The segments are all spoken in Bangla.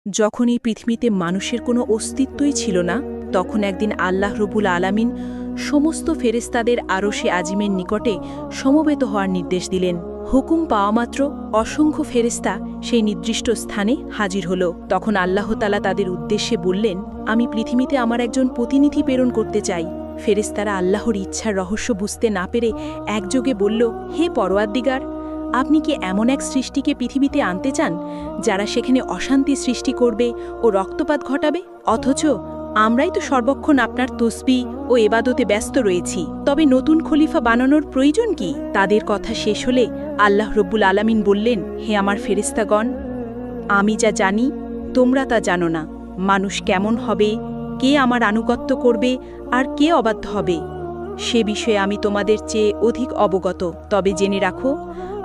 যখন এই পৃথিবীতে মানুষের কোনো অস্তিত্বই ছিল না, তখন একদিন আল্লাহ রব্বুল আলামিন সমস্ত ফেরেশতাদের আরশে আজিমের নিকটে সমবেত হওয়ার নির্দেশ দিলেন। হুকুম পাওয়ামাত্র অসংখ্য ফেরেশতা সেই নির্দিষ্ট স্থানে হাজির হল। তখন আল্লাহ তাআলা তাদের উদ্দেশ্যে বললেন, আমি পৃথিবীতে আমার একজন প্রতিনিধি প্রেরণ করতে চাই। ফেরেশতারা আল্লাহর ইচ্ছার রহস্য বুঝতে না পেরে একযোগে বলল, হে পরওয়ারদিগার, আপনি কি এমন এক সৃষ্টিকে পৃথিবীতে আনতে চান যারা সেখানে অশান্তি সৃষ্টি করবে ও রক্তপাত ঘটাবে? অথচ আমরাই তো সর্বক্ষণ আপনার তসবিহ ও ইবাদতে ব্যস্ত রয়েছি। তবে নতুন খলিফা বানানোর প্রয়োজন কি? তাদের কথা শেষ হলে আল্লাহ রব্বুল আলামিন বললেন, হে আমার ফেরেশতাগণ, আমি যা জানি তোমরা তা জানো না। মানুষ কেমন হবে, কে আমার আনুগত্য করবে আর কে অবাধ্য হবে, সে বিষয়ে আমি তোমাদের চেয়ে অধিক অবগত। তবে জেনে রাখো,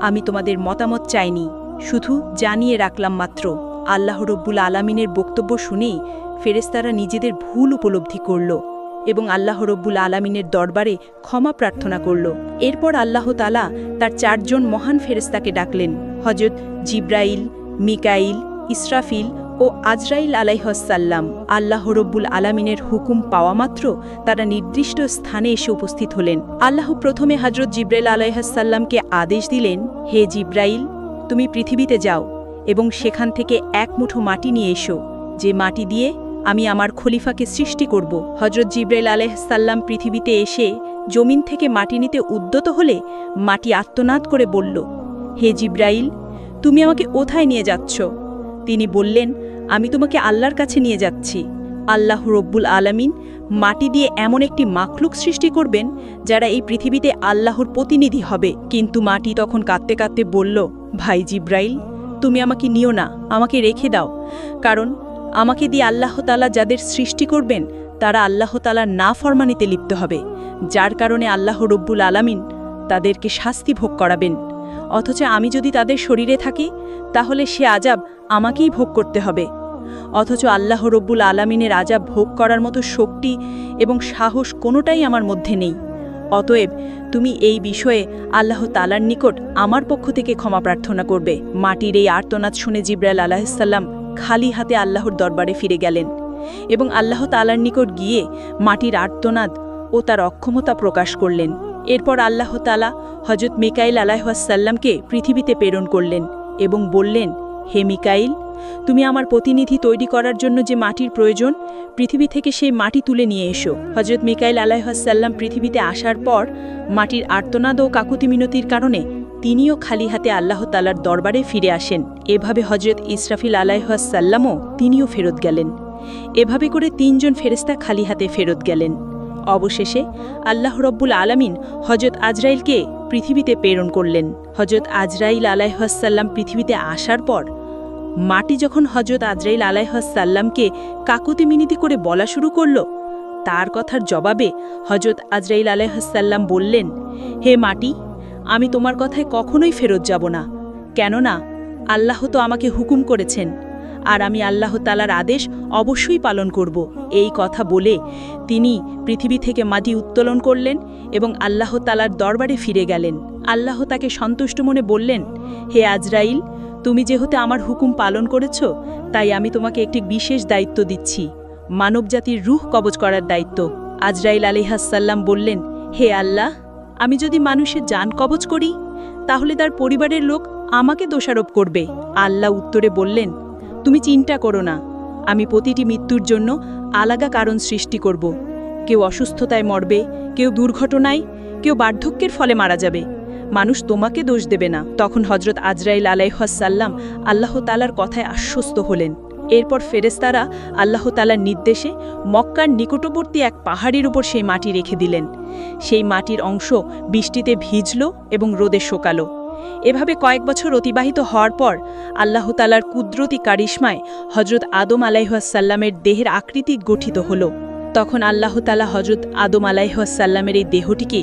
আমি তোমাদের মতামত চাইনি, শুধু জানিয়ে রাখলাম মাত্র। আল্লাহ রব্বুল আলামিনের বক্তব্য শুনেই ফেরেশতারা নিজেদের ভুল উপলব্ধি করল এবং আল্লাহ রব্বুল আলামিনের দরবারে ক্ষমা প্রার্থনা করল। এরপর আল্লাহ তাআলা তার 4 জন মহান ফেরেশতাকে ডাকলেন, হযরত জিবরাইল, মিকাইল, ইসরাফিল ও আজরাইল আলাইহিসসালাম। আল্লাহ রব্বুল আলামিনের হুকুম পাওয়ামাত্র তারা নির্দিষ্ট স্থানে এসে উপস্থিত হলেন। আল্লাহ প্রথমে হযরত জিবরাইল আলাইহিসসালামকে আদেশ দিলেন, হে জিবরাইল, তুমি পৃথিবীতে যাও এবং সেখান থেকে এক মুঠো মাটি নিয়ে এসো, যে মাটি দিয়ে আমি আমার খলিফাকে সৃষ্টি করব। হযরত জিবরাইল আলাইহিসসালাম পৃথিবীতে এসে জমিন থেকে মাটি নিতে উদ্যত হলে মাটি আর্তনাদ করে বলল, হে জিবরাইল, তুমি আমাকে কোথায় নিয়ে যাচ্ছ? তিনি বললেন, আমি তোমাকে আল্লাহর কাছে নিয়ে যাচ্ছি। আল্লাহ রব্বুল আলামিন মাটি দিয়ে এমন একটি মাখলুক সৃষ্টি করবেন যারা এই পৃথিবীতে আল্লাহর প্রতিনিধি হবে। কিন্তু মাটি তখন কাঁদতে কাঁদতে বলল, ভাই জিবরাইল, তুমি আমাকে নিও না, আমাকে রেখে দাও, কারণ আমাকে দিয়ে আল্লাহ তাআলা যাদের সৃষ্টি করবেন তারা আল্লাহ তাআলার নাফরমানিতে লিপ্ত হবে, যার কারণে আল্লাহ রব্বুল আলামিন তাদেরকে শাস্তি ভোগ করাবেন। অথচ আমি যদি তাদের শরীরে থাকি তাহলে সে আযাব আমাকেই ভোগ করতে হবে। অথচ আল্লাহ রব্বুল আলামিনের আযাব ভোগ করার মতো শক্তি এবং সাহস কোনোটাই আমার মধ্যে নেই। অতএব তুমি এই বিষয়ে আল্লাহ তাআলার নিকট আমার পক্ষ থেকে ক্ষমা প্রার্থনা করবে। মাটির এই আর্তনাদ শুনে জিবরাইল আলাইহিসসালাম খালি হাতে আল্লাহর দরবারে ফিরে গেলেন এবং আল্লাহ তাআলার নিকট গিয়ে মাটির আর্তনাদ ও তার অক্ষমতা প্রকাশ করলেন। এরপর আল্লাহ তাআলা হযরত মিকাইল আলাইহিসসালামকে পৃথিবীতে প্রেরণ করলেন এবং বললেন, হে মিকাইল, তুমি আমার প্রতিনিধি তৈরি করার জন্য যে মাটির প্রয়োজন, পৃথিবী থেকে সেই মাটি তুলে নিয়ে এসো। হযরত মিকাইল আলাইহিসসালাম পৃথিবীতে আসার পর মাটির আর্তনাদ ও কাকুতি মিনতির কারণে তিনিও খালি হাতে আল্লাহ তাআলার দরবারে ফিরে আসেন। এভাবে হযরত ইসরাফিল আলাইহিসসালামও তিনিও ফেরত গেলেন। এভাবে করে 3 জন ফেরেশতা খালি হাতে ফেরত গেলেন। অবশেষে আল্লাহ রব্বুল আলামিন হযরত আজরাইলকে পৃথিবীতে প্রেরণ করলেন। হযরত আজরাইল আলাইহিসসালাম পৃথিবীতে আসার পর মাটি যখন হযরত আজরাইল আলাইহিসসালামকে কাকুতি মিনতি করে বলা শুরু করল, তার কথার জবাবে হযরত আজরাইল আলাইহিসসালাম বললেন, হে মাটি, আমি তোমার কথায় কখনোই ফেরত যাব না, কেননা আল্লাহ তো আমাকে হুকুম করেছেন আর আমি আল্লাহ তাআলার আদেশ অবশ্যই পালন করব। এই কথা বলে তিনি পৃথিবী থেকে মাটি উত্তোলন করলেন এবং আল্লাহ তাআলার দরবারে ফিরে গেলেন। আল্লাহ তাকে সন্তুষ্ট মনে বললেন, হে আজরাইল, তুমি যেহেতু আমার হুকুম পালন করেছ, তাই আমি তোমাকে একটি বিশেষ দায়িত্ব দিচ্ছি, মানবজাতির রূহ কবজ করার দায়িত্ব। আজরাইল আলাইহিসসালাম বললেন, হে আল্লাহ, আমি যদি মানুষের জান কবজ করি তাহলে তার পরিবারের লোক আমাকে দোষারোপ করবে। আল্লাহ উত্তরে বললেন, তুমি চিন্তা করো না, আমি প্রতিটি মৃত্যুর জন্য আলাদা কারণ সৃষ্টি করব। কেউ অসুস্থতায় মরবে, কেউ দুর্ঘটনায়, কেউ বার্ধক্যের ফলে মারা যাবে, মানুষ তোমাকে দোষ দেবে না। তখন হযরত আজরাইল আলাইহিসসালাম আল্লাহ তাআলার কথায় আশ্বস্ত হলেন। এরপর ফেরেশতারা আল্লাহ তাআলার নির্দেশে মক্কার নিকটবর্তী এক পাহাড়ের উপর সেই মাটি রেখে দিলেন। সেই মাটির অংশ বৃষ্টিতে ভিজল এবং রোদে শুকালো। এভাবে কয়েক বছর অতিবাহিত হওয়ার পর আল্লাহ তাআলার কুদরতি কারিশমায় হযরত আদম আলাইহিসসালামের দেহের আকৃতি গঠিত হল। তখন আল্লাহ তাআলা হযরত আদম আলাইহিসসালামের এই দেহটিকে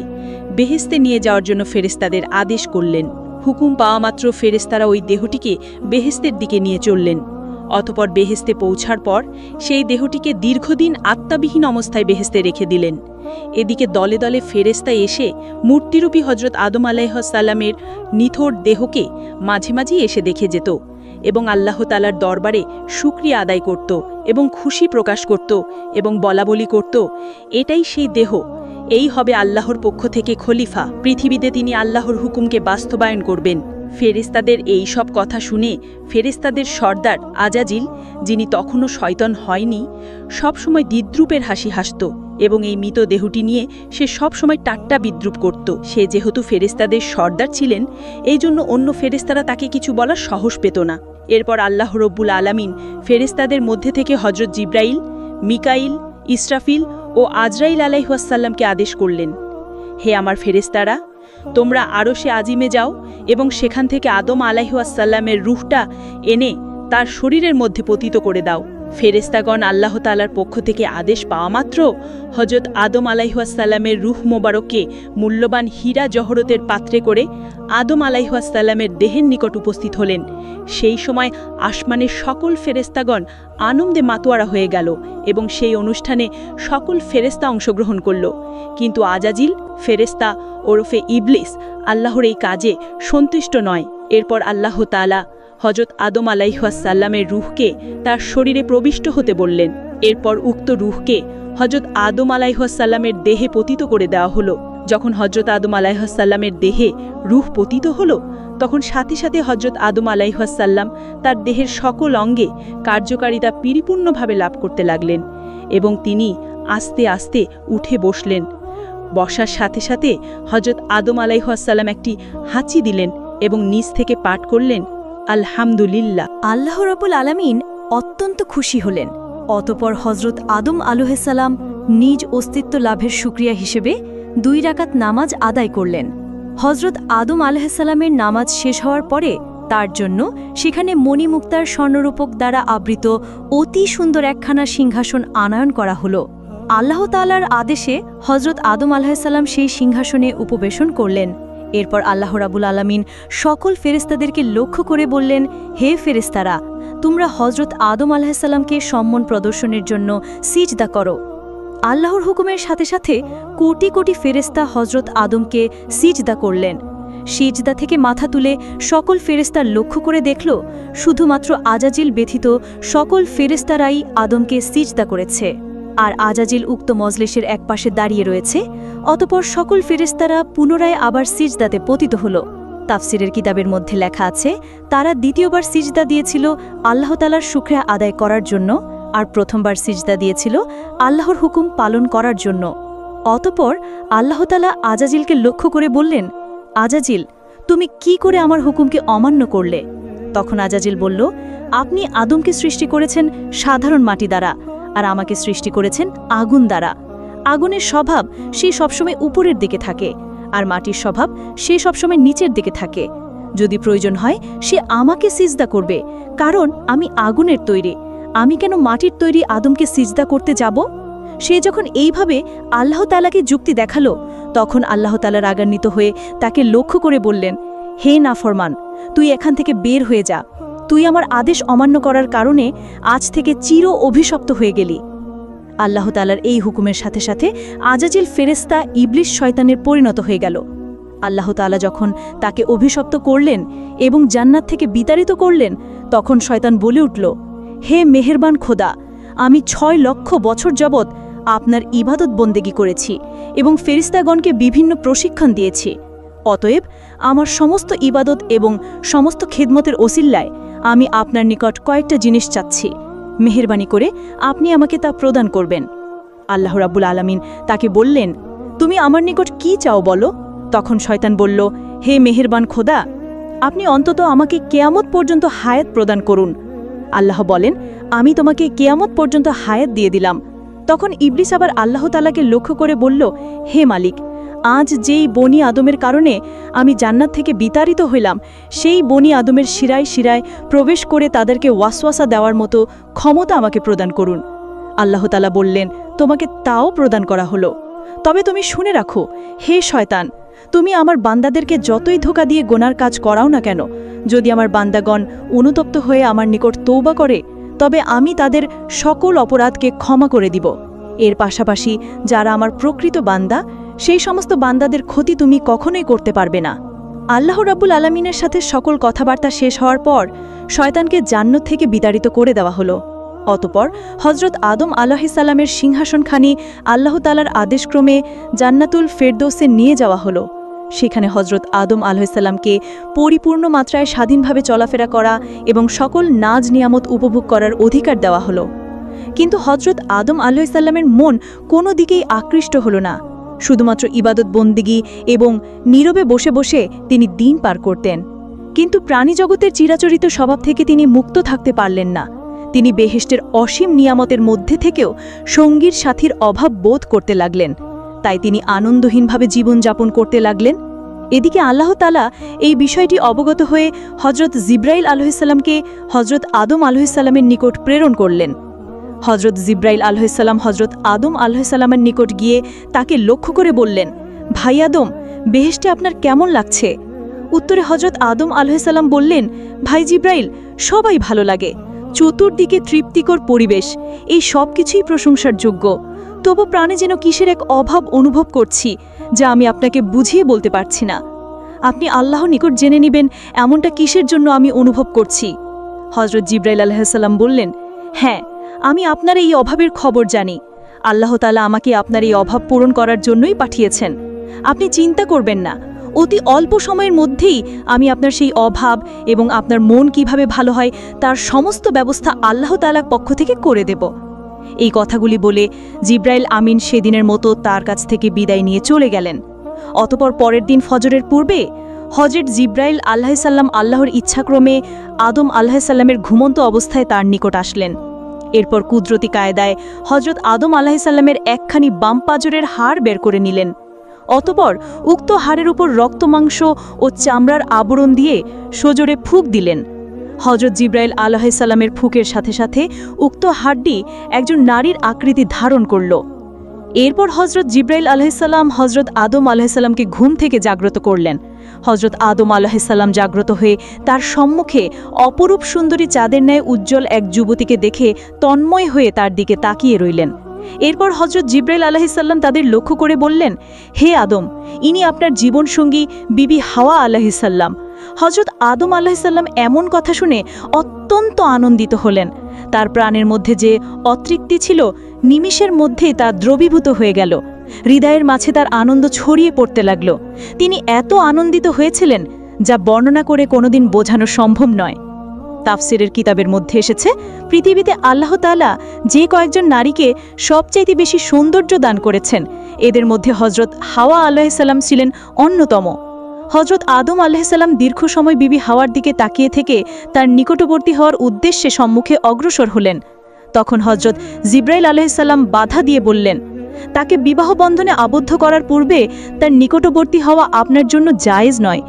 বেহেশতে নিয়ে যাওয়ার জন্য ফেরেশতাদের আদেশ করলেন। হুকুম পাওয়ামাত্র ফেরেশতারা ওই দেহটিকে বেহেশতের দিকে নিয়ে চললেন। অতঃপর বেহেশতে পৌঁছার পর সেই দেহটিকে দীর্ঘদিন আত্মাবিহীন অবস্থায় বেহেশতে রেখে দিলেন। এদিকে দলে দলে ফেরেশতা এসে মূর্তিরূপী হযরত আদম আলাইহিসসালামের নিথর দেহকে মাঝে মাঝেই এসে দেখে যেত এবং আল্লাহ তাআলার দরবারে শুকরিয়া আদায় করত এবং খুশি প্রকাশ করত এবং বলাবলি করত, এটাই সেই দেহ, এই হবে আল্লাহর পক্ষ থেকে খলিফা, পৃথিবীতে তিনি আল্লাহর হুকুমকে বাস্তবায়ন করবেন। ফেরেশতাদের এই সব কথা শুনে ফেরেশতাদের সর্দার আজাজিল, যিনি তখনও শয়তান হয়নি, সবসময় দ্বিদ্রুপের হাসি হাসত এবং এই মৃত দেহটি নিয়ে সে সবসময় টাট্টা বিদ্রুপ করত। সে যেহেতু ফেরেশতাদের সর্দার ছিলেন, এই জন্য অন্য ফেরেশতারা তাকে কিছু বলার সাহস পেত না। এরপর আল্লাহ রব্বুল আলামিন ফেরেশতাদের মধ্যে থেকে হজরত জিব্রাইল, মিকাইল, ইসরাফিল ও আজরাইল আলাইহিসসালামকে আদেশ করলেন, হে আমার ফেরেশতারা, তোমরা আরশে আজিমে যাও এবং সেখান থেকে আদম আলাইহিসসালামের রূহটা এনে তার শরীরের মধ্যে পতিত করে দাও। ফেরেশতাগণ আল্লাহ তাআলার পক্ষ থেকে আদেশ পাওয়া মাত্র হযরত আদম আলাইহিসসালামের রূহ মোবারককে মূল্যবান হীরা জহরতের পাত্রে করে আদম আলাইহিসসালামের দেহের নিকট উপস্থিত হলেন। সেই সময় আসমানের সকল ফেরেশতাগণ আনন্দে মাতোয়ারা হয়ে গেল এবং সেই অনুষ্ঠানে সকল ফেরেশতা অংশগ্রহণ করল। কিন্তু আজাজিল ফেরেশতা ওরফে ইবলিস আল্লাহর এই কাজে সন্তুষ্ট নয়। এরপর আল্লাহ তাআলা হযরত আদম আলাইহিসসালামের রূহকে তার শরীরে প্রবিষ্ট হতে বললেন। এরপর উক্ত রূহকে হযরত আদম আলাইহিসসালামের দেহে পতিত করে দেওয়া হলো। যখন হযরত আদম আলাইহিসসালামের দেহে রূহ পতিত হলো, তখন সাথে সাথে হযরত আদম আলাইহিসসালাম তার দেহের সকল অঙ্গে কার্যকারিতা পরিপূর্ণভাবে লাভ করতে লাগলেন এবং তিনি আস্তে আস্তে উঠে বসলেন। বসার সাথে সাথে হযরত আদম আলাইহিসসালাম একটি হাঁচি দিলেন এবং নিজ থেকে পাঠ করলেন, আলহামদুলিল্লাহ। আল্লাহ রাব্বুল আলামিন অত্যন্ত খুশি হলেন। অতঃপর হযরত আদম আলাইহিসসালাম নিজ অস্তিত্ব লাভের শুকরিয়া হিসেবে 2 রাকাত নামাজ আদায় করলেন। হযরত আদম আলাইহিসসালামের নামাজ শেষ হওয়ার পরে তার জন্য সেখানে মণিমুক্তার স্বর্ণরূপক দ্বারা আবৃত অতি সুন্দর একখানা সিংহাসন আনয়ন করা হলো। আল্লাহ তাআলার আদেশে হযরত আদম আলাইহিসসালাম সেই সিংহাসনে উপবেশন করলেন। এরপর আল্লাহ রাব্বুল আলামিন সকল ফেরেশতাদেরকে লক্ষ্য করে বললেন, হে ফেরেশতারা, তোমরা হযরত আদম আলাইহিসসালামকে সম্মান প্রদর্শনের জন্য সিজদা করো। আল্লাহর হুকুমের সাথে সাথে কোটি কোটি ফেরেশতা হযরত আদমকে সিজদা করলেন। সিজদা থেকে মাথা তুলে সকল ফেরেশতা লক্ষ্য করে দেখল, শুধুমাত্র আজাজিল ব্যতীত সকল ফেরেশতারাই আদমকে সিজদা করেছে। আর আজাজিল উক্ত মজলিসের একপাশে দাঁড়িয়ে রয়েছে। অতঃপর সকল ফেরেশতারা পুনরায় আবার সিজদাতে পতিত হল। তাফসিরের কিতাবের মধ্যে লেখা আছে, তারা দ্বিতীয়বার সিজদা দিয়েছিল আল্লাহ তাআলার শুকরিয়া আদায় করার জন্য, আর প্রথমবার সিজদা দিয়েছিল আল্লাহর হুকুম পালন করার জন্য। অতঃপর আল্লাহ তাআলা আজাজিলকে লক্ষ্য করে বললেন, আজাজিল, তুমি কি করে আমার হুকুমকে অমান্য করলে? তখন আজাজিল বলল, আপনি আদমকে সৃষ্টি করেছেন সাধারণ মাটি দ্বারা, আর আমাকে সৃষ্টি করেছেন আগুন দ্বারা। আগুনের স্বভাব সে সবসময় উপরের দিকে থাকে, আর মাটির স্বভাব সে সবসময় নিচের দিকে থাকে। যদি প্রয়োজন হয় সে আমাকে সিজদা করবে, কারণ আমি আগুনের তৈরি। আমি কেন মাটির তৈরি আদমকে সিজদা করতে যাব? সে যখন এইভাবে আল্লাহ তাআলাকে যুক্তি দেখালো, তখন আল্লাহ তাআলা রাগান্বিত হয়ে তাকে লক্ষ্য করে বললেন, হে নাফরমান, তুই এখান থেকে বের হয়ে যা। তুই আমার আদেশ অমান্য করার কারণে আজ থেকে চির অভিশপ্ত হয়ে গেলি। আল্লাহ তাআলার এই হুকুমের সাথে সাথে আজাজিল ফেরেশতা ইবলিস শয়তানের পরিণত হয়ে গেল। আল্লাহ তাআলা যখন তাকে অভিশপ্ত করলেন এবং জান্নাত থেকে বিতাড়িত করলেন, তখন শয়তান বলে উঠল, হে মেহেরবান খোদা, আমি 6 লক্ষ বছর যাবৎ আপনার ইবাদত বন্দেগী করেছি এবং ফেরেশতাগণকে বিভিন্ন প্রশিক্ষণ দিয়েছি। অতএব আমার সমস্ত ইবাদত এবং সমস্ত খেদমতের ওসিল্লায় আমি আপনার নিকট কয়েকটা জিনিস চাচ্ছি। মেহেরবানি করে আপনি আমাকে তা প্রদান করবেন। আল্লাহ রাব্বুল আলামিন তাকে বললেন, তুমি আমার নিকট কি চাও বলো? তখন শয়তান বলল, হে মেহেরবান খোদা, আপনি অন্তত আমাকে কিয়ামত পর্যন্ত হায়াত প্রদান করুন। আল্লাহ বলেন, আমি তোমাকে কিয়ামত পর্যন্ত হায়াত দিয়ে দিলাম। তখন ইবলিস আবার আল্লাহ তাআলাকে লক্ষ্য করে বলল, হে মালিক, আজ যেই বনি আদমের কারণে আমি জান্নাত থেকে বিতাড়িত হইলাম, সেই বনি আদমের শিরায় শিরায় প্রবেশ করে তাদেরকে ওয়াসওয়াসা দেওয়ার মতো ক্ষমতা আমাকে প্রদান করুন। আল্লাহ তাআলা বললেন, তোমাকে তাও প্রদান করা হলো। তবে তুমি শুনে রাখো, হে শয়তান, তুমি আমার বান্দাদেরকে যতই ধোঁকা দিয়ে গোনার কাজ করাও না কেন, যদি আমার বান্দাগণ অনুতপ্ত হয়ে আমার নিকট তওবা করে, তবে আমি তাদের সকল অপরাধকে ক্ষমা করে দিব। এর পাশাপাশি যারা আমার প্রকৃত বান্দা, সেই সমস্ত বান্দাদের ক্ষতি তুমি কখনোই করতে পারবে না। আল্লাহ রাব্বুল আলামিনের সাথে সকল কথাবার্তা শেষ হওয়ার পর শয়তানকে জান্নাত থেকে বিতাড়িত করে দেওয়া হলো। অতঃপর হজরত আদম আলাইহিসসালামের সিংহাসনখানি আল্লাহ তাআলার আদেশক্রমে জান্নাতুল ফেরদৌসে নিয়ে যাওয়া হলো। সেখানে হজরত আদম আলাইহিসসালামকে পরিপূর্ণ মাত্রায় স্বাধীনভাবে চলাফেরা করা এবং সকল নাজ নিয়ামত উপভোগ করার অধিকার দেওয়া হলো। কিন্তু হজরত আদম আলাইহিসসালামের মন কোনো দিকেই আকৃষ্ট হল না। শুধুমাত্র ইবাদত বন্দিগি এবং নীরবে বসে বসে তিনি দিন পার করতেন। কিন্তু প্রাণীজগতের চিরাচরিত স্বভাব থেকে তিনি মুক্ত থাকতে পারলেন না। তিনি বেহেশতের অসীম নিয়ামতের মধ্যে থেকেও সঙ্গীর সাথীর অভাব বোধ করতে লাগলেন। তাই তিনি আনন্দহীনভাবে জীবনযাপন করতে লাগলেন। এদিকে আল্লাহ তাআলা এই বিষয়টি অবগত হয়ে হজরত জিব্রাইল আলাইহিসসালামকে হজরত আদম আলাইহিসসালামের নিকট প্রেরণ করলেন। হজরত জিব্রাইল আলাইহিসসালাম হজরত আদম আলাইহিসসালামের নিকট গিয়ে তাকে লক্ষ্য করে বললেন, ভাই আদম, বেহেশতে আপনার কেমন লাগছে? উত্তরে হজরত আদম আলাইহিসসালাম বললেন, ভাই জিব্রাইল, সবাই ভালো লাগে, চতুর্দিকে তৃপ্তিকর পরিবেশ, এই সব কিছুই প্রশংসার যোগ্য। তবু প্রাণে যেন কিসের এক অভাব অনুভব করছি, যা আমি আপনাকে বুঝিয়ে বলতে পারছি না। আপনি আল্লাহর নিকট জেনে নেবেন এমনটা কিসের জন্য আমি অনুভব করছি। হজরত জিব্রাইল আলাইহিসসালাম বললেন, হ্যাঁ, আমি আপনার এই অভাবের খবর জানি। আল্লাহ তাআলা আমাকে আপনার এই অভাব পূরণ করার জন্যই পাঠিয়েছেন। আপনি চিন্তা করবেন না, অতি অল্প সময়ের মধ্যেই আমি আপনার সেই অভাব এবং আপনার মন কিভাবে ভালো হয় তার সমস্ত ব্যবস্থা আল্লাহ তাআলার পক্ষ থেকে করে দেব। এই কথাগুলি বলে জিব্রাইল আমিন সেদিনের মতো তার কাছ থেকে বিদায় নিয়ে চলে গেলেন। অতঃপর পরের দিন ফজরের পূর্বে হজরত জিব্রাইল আলাইহিসসালাম আল্লাহর ইচ্ছাক্রমে আদম আলাইহিসসালামের ঘুমন্ত অবস্থায় তার নিকট আসলেন। এরপর কুদরতি কায়দায় হজরত আদম আলাইহিসসালামের একখানি বাম পাঁজরের হাড় বের করে নিলেন। অতঃপর উক্ত হাড়ের উপর রক্তমাংস ও চামড়ার আবরণ দিয়ে সজোরে ফুঁক দিলেন। হজরত জিব্রাইল আলাইহিসসালামের ফুঁকের সাথে সাথে উক্ত হাড়টি একজন নারীর আকৃতি ধারণ করল। এরপর হজরত জিব্রাইল আলাইহিসসালাম হজরত আদম আলাইহিসসালামকে ঘুম থেকে জাগ্রত করলেন। হজরত আদম আলাইহিসসালাম জাগ্রত হয়ে তার সম্মুখে অপরূপ সুন্দরী চাঁদের ন্যায় উজ্জ্বল এক যুবতীকে দেখে তন্ময় হয়ে তার দিকে তাকিয়ে রইলেন। এরপর হজরত জিব্রাইল আলাইহিসসালাম তাদের লক্ষ্য করে বললেন, হে আদম, ইনি আপনার জীবনসঙ্গী বিবি হাওয়া আলাইহিসসালাম। হজরত আদম আলাইহিসসালাম এমন কথা শুনে অত্যন্ত আনন্দিত হলেন। তার প্রাণের মধ্যে যে অতৃপ্তি ছিল নিমিষের মধ্যেই তা দ্রবীভূত হয়ে গেল। হৃদয়ের মাঝে তার আনন্দ ছড়িয়ে পড়তে লাগল। তিনি এত আনন্দিত হয়েছিলেন যা বর্ণনা করে কোনোদিন বোঝানো সম্ভব নয়। তাফসিরের কিতাবের মধ্যে এসেছে, পৃথিবীতে আল্লাহ তাআলা যে কয়েকজন নারীকে সবচাইতে বেশি সৌন্দর্য দান করেছেন, এদের মধ্যে হজরত হাওয়া আলাইহিসসালাম ছিলেন অন্যতম। হজরত আদম আলাইহিসসালাম দীর্ঘ সময় বিবি হাওয়ার দিকে তাকিয়ে থেকে তার নিকটবর্তী হওয়ার উদ্দেশ্যে সম্মুখে অগ্রসর হলেন। তখন হজরত জিব্রাইল আলাইহিসসালাম বাধা দিয়ে বললেন, তাকে বিবাহ বন্ধনে আবদ্ধ করার পূর্বে তার নিকটবর্তী হওয়া আপনার জন্য জায়েজ নয়।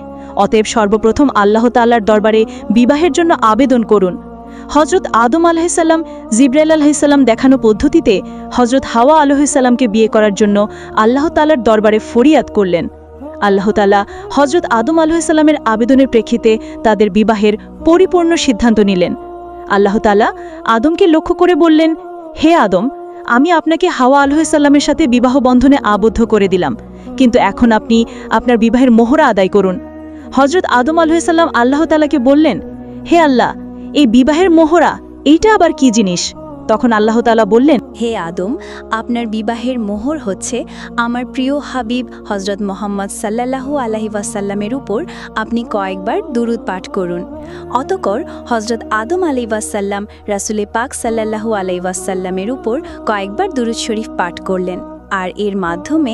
অতএব সর্বপ্রথম আল্লাহ তাআলার দরবারে বিবাহের জন্য আবেদন করুন। হজরত আদম আলাইহিসসালাম জিব্রাইল আলাইহিসসালাম দেখানো পদ্ধতিতে হজরত হাওয়া আলাইহিসসালামকে বিয়ে করার জন্য আল্লাহ তাআলার দরবারে ফরিয়াদ করলেন। আল্লাহ তাআলা হজরত আদম আলাইহিসসালামের আবেদনের প্রেক্ষিতে তাদের বিবাহের পরিপূর্ণ সিদ্ধান্ত নিলেন। আল্লাহ তাআলা আদমকে লক্ষ্য করে বললেন, হে আদম, আমি আপনাকে হাওয়া আলাইহিসসালামের সাথে বিবাহ বন্ধনে আবদ্ধ করে দিলাম, কিন্তু এখন আপনি আপনার বিবাহের মোহরা আদায় করুন। হজরত আদম আলাইহিসসালাম আল্লাহ তাআলাকে বললেন, হে আল্লাহ, এই বিবাহের মোহরা এইটা আবার কি জিনিস? তখন আল্লাহ তাআলা বললেন, হে আদম, আপনার বিবাহের মোহর হচ্ছে আমার প্রিয় হাবিব হজরত মোহাম্মদ সাল্লাল্লাহু আলাইহি ওয়াসাল্লামের উপর আপনি কয়েকবার দুরূদ পাঠ করুন। অতঃপর হজরত আদম আলাইহি ওয়াসাল্লাম রাসূলে পাক সাল্লাল্লাহু আলাইহি ওয়াসাল্লামের উপর কয়েকবার দুরূদ শরীফ পাঠ করলেন। আর এর মাধ্যমে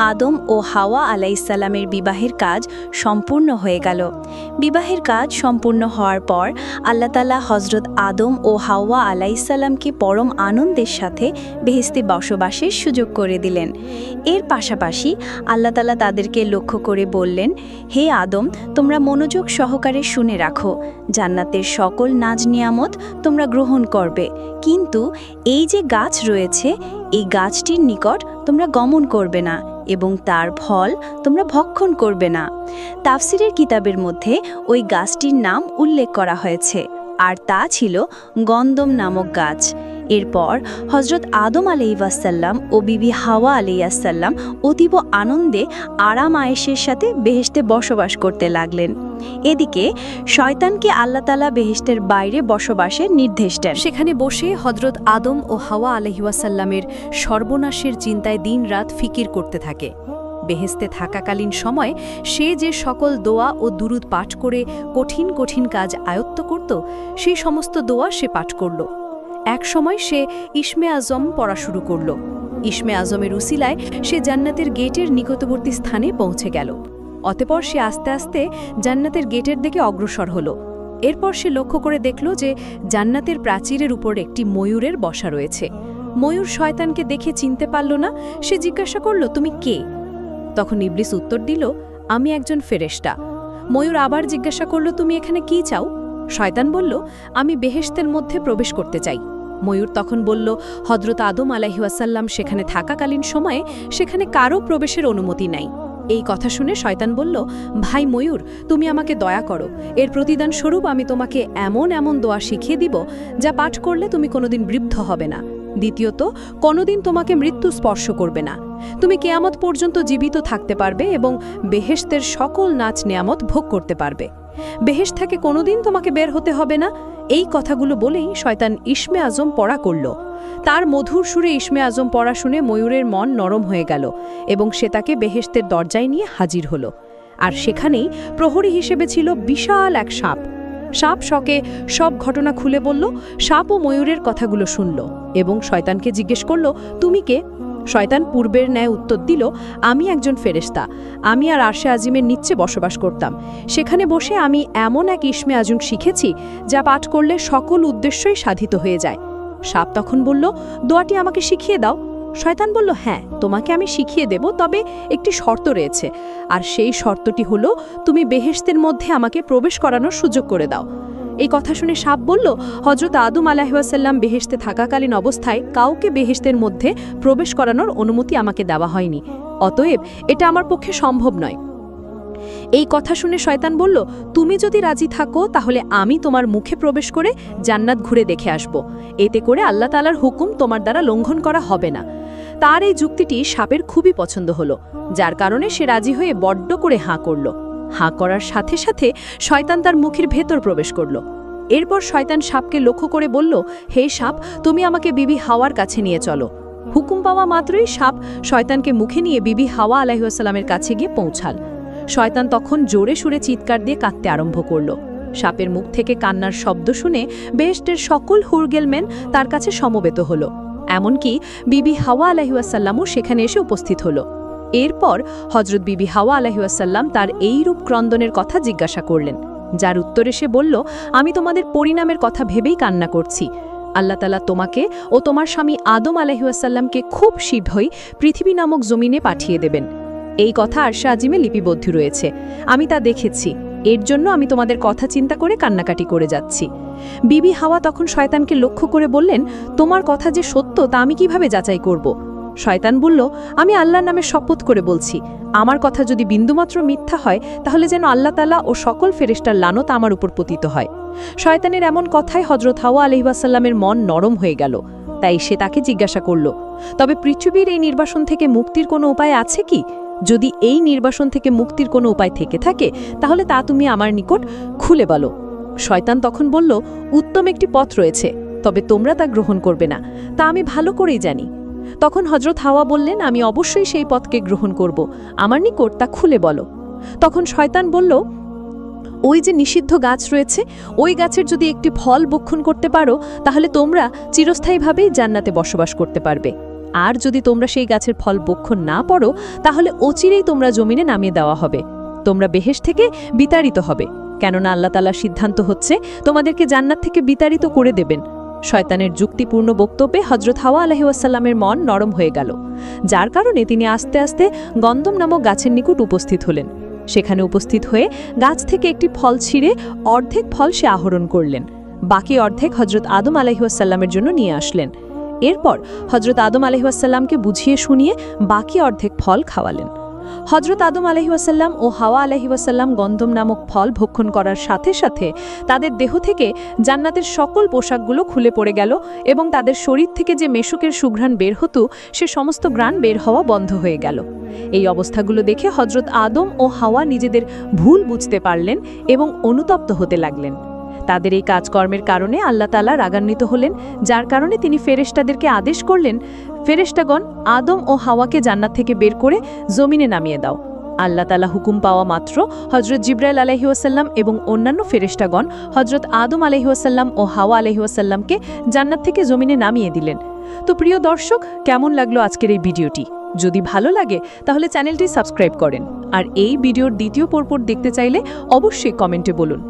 আদম ও হাওয়া আলাইহিসসালামের বিবাহের কাজ সম্পূর্ণ হয়ে গেল। বিবাহের কাজ সম্পূর্ণ হওয়ার পর আল্লাহ তাআলা হজরত আদম ও হাওয়া আলাইহিসসালামকে পরম আনন্দের সাথে বেহেশতে বসবাসের সুযোগ করে দিলেন। এর পাশাপাশি আল্লাহ তাআলা তাদেরকে লক্ষ্য করে বললেন, হে আদম, তোমরা মনোযোগ সহকারে শুনে রাখো, জান্নাতের সকল নাজ নিয়ামত তোমরা গ্রহণ করবে, কিন্তু এই যে গাছ রয়েছে এই গাছটির নিকট তোমরা গমন করবে না এবং তার ফল তোমরা ভক্ষণ করবে না। তাফসিরের কিতাবের মধ্যে ওই গাছটির নাম উল্লেখ করা হয়েছে, আর তা ছিল গন্ধম নামক গাছ। এরপর হজরত আদম আলাইহিওয়াসাল্লাম ও বিবি হাওয়া আলাইহিসসালাম অতীব আনন্দে আরাম আয়েশের সাথে বেহেশতে বসবাস করতে লাগলেন। এদিকে শয়তানকে আল্লাহ তাআলা বেহেশতের বাইরে বসবাসের নির্দেশ দেন। সেখানে বসে হজরত আদম ও হাওয়া আলাইহিওয়াসাল্লামের সর্বনাশের চিন্তায় দিনরাত ফিকির করতে থাকে। বেহেশতে থাকাকালীন সময় সে যে সকল দোয়া ও দুরুদ পাঠ করে কঠিন কঠিন কাজ আয়ত্ত করত, সেই সমস্ত দোয়া সে পাঠ করল। এক সময় সে ইসমে আজম পড়া শুরু করল। ইসমে আজমের উসিলায় সে জান্নাতের গেটের নিকটবর্তী স্থানে পৌঁছে গেল। অতঃপর সে আস্তে আস্তে জান্নাতের গেটের দিকে অগ্রসর হল। এরপর সে লক্ষ্য করে দেখল যে জান্নাতের প্রাচীরের উপর একটি ময়ূরের বসা রয়েছে। ময়ূর শয়তানকে দেখে চিনতে পারল না। সে জিজ্ঞাসা করল, তুমি কে? তখন ইবলিস উত্তর দিল, আমি একজন ফেরেশতা। ময়ূর আবার জিজ্ঞাসা করল, তুমি এখানে কি চাও? শয়তান বলল, আমি বেহেশতের মধ্যে প্রবেশ করতে চাই। ময়ূর তখন বলল, হযরত আদম আলাইহিওয়াসাল্লাম সেখানে থাকাকালীন সময়ে সেখানে কারও প্রবেশের অনুমতি নাই। এই কথা শুনে শয়তান বলল, ভাই ময়ূর, তুমি আমাকে দয়া করো। এর প্রতিদান স্বরূপ আমি তোমাকে এমন এমন দোয়া শিখিয়ে দিব যা পাঠ করলে তুমি কোনোদিন বৃদ্ধ হবে না। দ্বিতীয়ত, কোনোদিন তোমাকে মৃত্যু স্পর্শ করবে না। তুমি কিয়ামত পর্যন্ত জীবিত থাকতে পারবে এবং বেহেশতের সকল নাচ নেয়ামত ভোগ করতে পারবে। বেহেশত থেকে কোনোদিন তোমাকে বের হতে হবে না। এই কথাগুলো বলেই শয়তান ইসমে আজম পড়া করল। তার মধুর সুরে ইসমে আজম পড়া শুনে ময়ূরের মন নরম হয়ে গেল এবং সে তাকে বেহেশতের দরজায় নিয়ে হাজির হল। আর সেখানেই প্রহরী হিসেবে ছিল বিশাল এক সাপ। সাপ শকে সব ঘটনা খুলে বলল। সাপ ও ময়ূরের কথাগুলো শুনল এবং শয়তানকে জিজ্ঞেস করল, তুমি কে? শয়তান পূর্বের ন্যায় উত্তর দিল, আমি একজন ফেরেশতা। আমি আর আরশে আজিমের নিচে বসবাস করতাম। সেখানে বসে আমি এমন এক ইসমে আজম শিখেছি যা পাঠ করলে সকল উদ্দেশ্যই সাধিত হয়ে যায়। সাপ তখন বলল, দোয়াটি আমাকে শিখিয়ে দাও। শয়তান বলল, হ্যাঁ, তোমাকে আমি শিখিয়ে দেব, তবে একটি শর্ত রয়েছে। আর সেই শর্তটি হলো, তুমি বেহেশতের মধ্যে আমাকে প্রবেশ করানোর সুযোগ করে দাও। এই কথা শুনে সাপ বলল, হযরত আদম আলাইহিওয়াসাল্লাম বেহেশতে থাকাকালীন অবস্থায় কাউকে বেহেশতের মধ্যে প্রবেশ করানোর অনুমতি আমাকে দেওয়া হয়নি। অতএব এটা আমার পক্ষে সম্ভব নয়। এই কথা শুনে শয়তান বলল, তুমি যদি রাজি থাকো তাহলে আমি তোমার মুখে প্রবেশ করে জান্নাত ঘুরে দেখে আসব। এতে করে আল্লাহ তাআলার হুকুম তোমার দ্বারা লঙ্ঘন করা হবে না। তার এই যুক্তিটি সাপের খুবই পছন্দ হলো, যার কারণে সে রাজি হয়ে বড্ড করে হাঁ করল। হাঁ করার সাথে সাথে শয়তান তার মুখের ভেতর প্রবেশ করল। এরপর শয়তান সাপকে লক্ষ্য করে বলল, হে সাপ, তুমি আমাকে বিবি হাওয়ার কাছে নিয়ে চলো। হুকুম পাওয়া মাত্রই সাপ শয়তানকে মুখে নিয়ে বিবি হাওয়া আলাইহিসসালামের কাছে গিয়ে পৌঁছাল। শয়তান তখন জোরে সুরে চিৎকার দিয়ে কাঁদতে আরম্ভ করল। সাপের মুখ থেকে কান্নার শব্দ শুনে বেহেশতের সকল হুরগেলমেন তার কাছে সমবেত হল। এমনকি বিবি হাওয়া আলাইহিসসালামও সেখানে এসে উপস্থিত হল। এরপর হযরত বিবি হাওয়া আলাইহিসসালাম তার এই রূপ ক্রন্দনের কথা জিজ্ঞাসা করলেন, যার উত্তরে সে বলল, আমি তোমাদের পরিণামের কথা ভেবেই কান্না করছি। আল্লাহ তাআলা তোমাকে ও তোমার স্বামী আদম আলাইহিসসালামকে খুব শীঘ্রই পৃথিবী নামক জমিনে পাঠিয়ে দেবেন। এই কথা আরশে আজিমে লিপিবদ্ধ রয়েছে। আমি তা দেখেছি। এর জন্য আমি তোমাদের কথা চিন্তা করে কান্নাকাটি করে যাচ্ছি। বিবি হাওয়া তখন শয়তানকে লক্ষ্য করে বললেন, তোমার কথা যে সত্য তা আমি কিভাবে যাচাই করব? শয়তান বলল, আমি আল্লাহর নামে শপথ করে বলছি, আমার কথা যদি বিন্দুমাত্র মিথ্যা হয় তাহলে যেন আল্লাহ তাআলা ও সকল ফেরেশতার লানত আমার উপর পতিত হয়। শয়তানের এমন কথায় হযরত হাওয়া আলাইহিসসালামের মন নরম হয়ে গেল। তাই সে তাকে জিজ্ঞাসা করল, তবে পৃথিবীর এই নির্বাসন থেকে মুক্তির কোনো উপায় আছে কি? যদি এই নির্বাসন থেকে মুক্তির কোনো উপায় থেকে থাকে তাহলে তা তুমি আমার নিকট খুলে বলো। শয়তান তখন বলল, উত্তম একটি পথ রয়েছে, তবে তোমরা তা গ্রহণ করবে না, তা আমি ভালো করেই জানি। তখন হযরত হাওয়া বললেন, আমি অবশ্যই সেই পথকে গ্রহণ করব, আমার নিকট তা খুলে বলো। তখন শয়তান বলল, ওই যে নিষিদ্ধ গাছ রয়েছে, ওই গাছের যদি একটি ফল ভক্ষণ করতে পারো তাহলে তোমরা চিরস্থায়ীভাবেই জান্নাতে বসবাস করতে পারবে। আর যদি তোমরা সেই গাছের ফল ভক্ষণ না পারো তাহলে অচিরেই তোমরা জমিনে নামিয়ে দেওয়া হবে। তোমরা বেহেশত থেকে বিতাড়িত হবে, কেননা আল্লাহ তাআলার সিদ্ধান্ত হচ্ছে তোমাদেরকে জান্নাত থেকে বিতাড়িত করে দেবেন। শয়তানের যুক্তিপূর্ণ বক্তব্যে হযরত হাওয়া আলাইহিসসালামের মন নরম হয়ে গেল, যার কারণে তিনি আস্তে আস্তে গন্ধম নামক গাছের নিকট উপস্থিত হলেন। সেখানে উপস্থিত হয়ে গাছ থেকে একটি ফল ছিঁড়ে অর্ধেক ফল সে আহরণ করলেন। বাকি অর্ধেক হযরত আদম আলাইহিসসালামের জন্য নিয়ে আসলেন। এরপর হযরত আদম আলাইহিসসালামকে বুঝিয়ে শুনিয়ে বাকি অর্ধেক ফল খাওয়ালেন। হজরত আদম আলাইহিওয়াসাল্লাম ও হাওয়া আলাইহিওয়াসাল্লাম গন্ধম নামক ফল ভক্ষণ করার সাথে সাথে তাদের দেহ থেকে জান্নাতের সকল পোশাকগুলো খুলে পড়ে গেল এবং তাদের শরীর থেকে যে মেশকের সুঘ্রাণ বের হতো সে সমস্ত ঘ্রাণ বের হওয়া বন্ধ হয়ে গেল। এই অবস্থাগুলো দেখে হজরত আদম ও হাওয়া নিজেদের ভুল বুঝতে পারলেন এবং অনুতপ্ত হতে লাগলেন। তাদের এই কাজকর্মের কারণে আল্লাহ তাআলা রাগান্বিত হলেন, যার কারণে তিনি ফেরেশতাদেরকে আদেশ করলেন, ফেরেশতাগণ আদম ও হাওয়াকে জান্নাত থেকে বের করে জমিনে নামিয়ে দাও। আল্লাহ তাআলা হুকুম পাওয়া মাত্র হজরত জিবরাইল আলাইহিওয়াসাল্লাম এবং অন্যান্য ফেরেশতাগণ হজরত আদম আলাইহিওয়াসাল্লাম ও হাওয়া আলাইহিওয়াসাল্লামকে জান্নাত থেকে জমিনে নামিয়ে দিলেন। তো প্রিয় দর্শক, কেমন লাগলো আজকের এই ভিডিওটি? যদি ভালো লাগে তাহলে চ্যানেলটি সাবস্ক্রাইব করেন, আর এই ভিডিওর দ্বিতীয় পর্ব দেখতে চাইলে অবশ্যই কমেন্টে বলুন।